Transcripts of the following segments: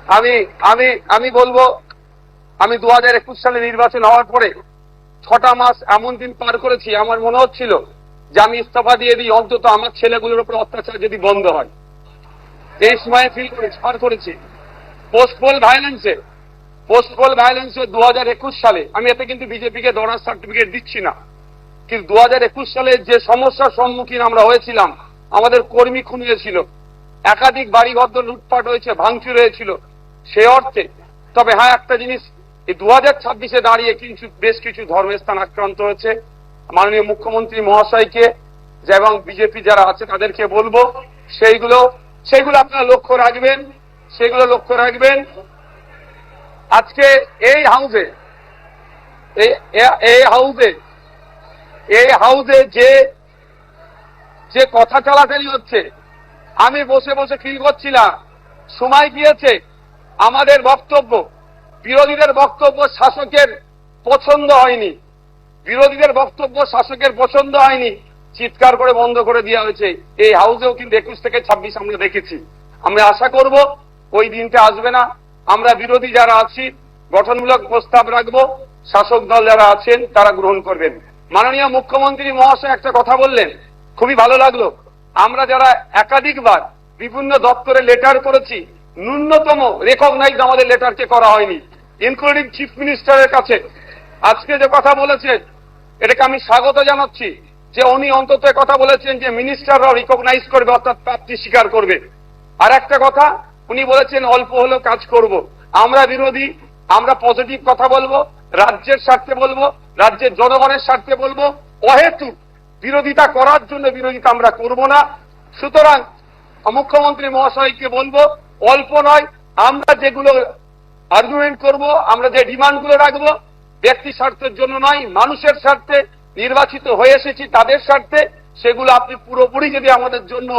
আমি আমি আমি বলবো, আমি 2021 সালে নির্বাচন হওয়ার পরে 6টা মাস এমন দিন পার করেছি, আমার মনে হচ্ছিল যে আমি ইস্তফা দিয়ে দিই, অন্তত আমার ছেলেগুলোর উপর অত্যাচার যদি বন্ধ হয়। এই সময় ফিল করেছি, পার করেছি। পোস্টপোল ভায়োলেন্সে 2021 সালে, আমি এতে কিন্তু বিজেপিকে দরার সার্টিফিকেট দিচ্ছি না, কিন্তু 2021 সালে যে সমস্যার সম্মুখীন আমরা হয়েছিলাম, আমাদের কর্মী খুন হয়েছিল, একাধিক বাড়িঘর লুটপাট হয়েছে, ভাঙচুর হয়েছিল, সে অর্থে। তবে হ্যাঁ, একটা জিনিস, এই 2026-এ দাঁড়িয়ে বেশ কিছু ধর্মস্থান আক্রান্ত হয়েছে। মাননীয় মুখ্যমন্ত্রী মহাশয়কে এবং বিজেপি যারা আছে তাদেরকে বলবো, সেইগুলো আপনারা লক্ষ্য রাখবেন, সেগুলো লক্ষ্য রাখবেন। আজকে এই হাউসে যে কথা চালাচালি হচ্ছে, আমি বসে বসে ফিল করছিলাম, সময় গিয়েছে আমাদের বক্তব্য, বিরোধীদের বক্তব্য শাসকের পছন্দ হয়নি, চিৎকার করে বন্ধ করে দেওয়া হয়েছে। এই হাউসেও কিন্তু 21 থেকে 26 আমরা দেখেছি। আমরা আশা করব ওই দিনটা আসবে না। আমরা বিরোধী যারা আছি গঠনমূলক প্রস্তাব রাখবো, শাসক দল যারা আছেন তারা গ্রহণ করবেন। মাননীয় মুখ্যমন্ত্রী মহাশয় একটা কথা বললেন, খুবই ভালো লাগলো। আমরা যারা একাধিকবার বিভিন্ন দপ্তরে লেটার করেছি, ন্যূনতম রেকগনাইজ আমাদের লেটারকে করা হয়নি, ইনক্লুডিং চিফ মিনিস্টারের কাছে। আজকে যে কথা বলেছেন, এটাকে আমি স্বাগত জানাচ্ছি, যে উনি অন্তত কথা বলেছেন যে মিনিস্টাররাও রিকগনাইজ করবে, অর্থাৎ প্রাপ্তি স্বীকার করবে। আর একটা কথা উনি বলেছেন, অল্প হলেও কাজ করব। আমরা বিরোধী, আমরা পজিটিভ কথা বলবো, রাজ্যের স্বার্থে বলবো, রাজ্যের জনগণের স্বার্থে বলবো। অহেতুক বিরোধিতা করার জন্য বিরোধিতা আমরা করব না। সুতরাং মুখ্যমন্ত্রী মহাশয়কে বলবো, অল্প নয়, আমরা যেগুলো আর্গুমেন্ট করব, আমরা যে ডিমান্ডগুলো রাখবো, ব্যক্তি স্বার্থের জন্য নয়, মানুষের স্বার্থে, নির্বাচিত হয়ে এসেছি তাদের স্বার্থে, সেগুলো আপনি পুরোপুরি যদি আমাদের জন্য,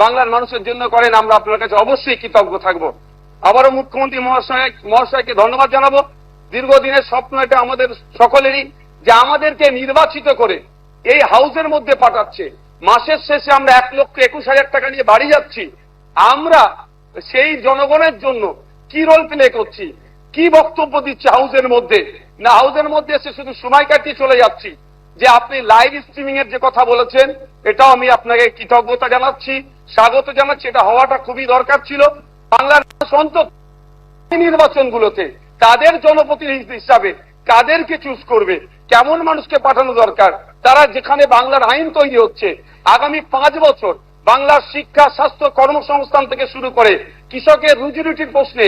বাংলার মানুষের জন্য করেন, আমরা আপনার কাছে অবশ্যই কৃতজ্ঞ থাকবো। আবারও মুখ্যমন্ত্রী মহাশয়কে ধন্যবাদ জানাবো। দীর্ঘদিনের স্বপ্ন এটা আমাদের সকলেরই, যে আমাদেরকে নির্বাচিত করে এই হাউসের মধ্যে পাঠাচ্ছে। মাসের শেষে আমরা 1,21,000 টাকা নিয়ে বাড়ি যাচ্ছি। আমরা সেই জনগণের জন্য কি রোল প্লে করছি, কি বক্তব্য দিচ্ছি হাউসের মধ্যে? না, হাউসের মধ্যে এসে শুধু সময় কাটিয়ে চলে যাচ্ছি। যে আপনি লাইভ স্ট্রিমিং এর যে কথা বলেছেন, এটাও আমি আপনাকে কৃতজ্ঞতা জানাচ্ছি, স্বাগত জানাচ্ছি। এটা হওয়াটা খুবই দরকার ছিল। বাংলার অন্তত নির্বাচনগুলোতে তাদের জনপ্রতিনিধি হিসাবে কাদেরকে চুজ করবে, কেমন মানুষকে পাঠানো দরকার, তারা যেখানে বাংলার আইন তৈরি হচ্ছে, আগামী 5 বছর বাংলার শিক্ষা, স্বাস্থ্য, কর্মসংস্থান থেকে শুরু করে কৃষকের রুজি রুটির প্রশ্নে,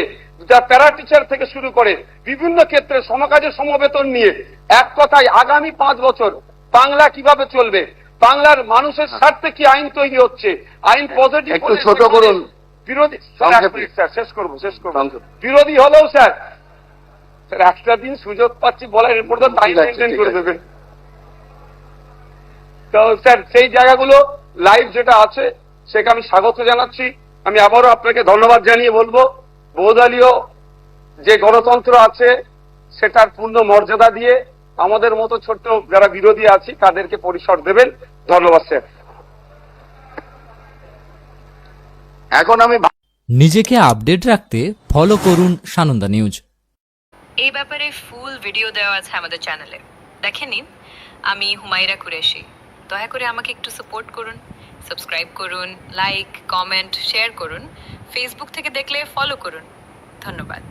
প্যারা টিচার থেকে শুরু করে বিভিন্ন ক্ষেত্রে সমকাজের সমবেতন নিয়ে, এক কথায় আগামী 5 বছর বাংলা কিভাবে চলবে, বাংলার মানুষের স্বার্থে কি আইন তৈরি হচ্ছে, আইন পজিটিভ, একটু ছোট করুন। বিরোধী স্যার, শেষ করবো। বিরোধী হলেও স্যার একটা দিন সুযোগ পাচ্ছি বলার, এরপর তো টাইম মেনটেন করে দেবেন। তো স্যার সেই জায়গাগুলো লাইভ যেটা আছে সেটা আমি স্বাগত জানাচ্ছি। আমি আবারও আপনাকে ধন্যবাদ জানিয়ে বলবো, বহুদলীয় যে গণতন্ত্র আছে সেটার পূর্ণ মর্যাদা দিয়ে আমাদের মতো ছোট্ট যারা বিরোধী আছি তাদেরকে পরিসর দেবেন। ধন্যবাদ স্যার। এখন আমি নিজেকে আপডেট রাখতে ফলো করুন সানন্দা নিউজ। এই ব্যাপারে ফুল ভিডিও দেওয়া আছে আমাদের চ্যানেলে, দেখে নিন। আমি হুমায়রা কুরেশি। দয়া করে আমাকে একটু সাপোর্ট করুন, সাবস্ক্রাইব করুন, লাইক, কমেন্ট, শেয়ার করুন। ফেসবুক থেকে দেখলে ফলো করুন। ধন্যবাদ।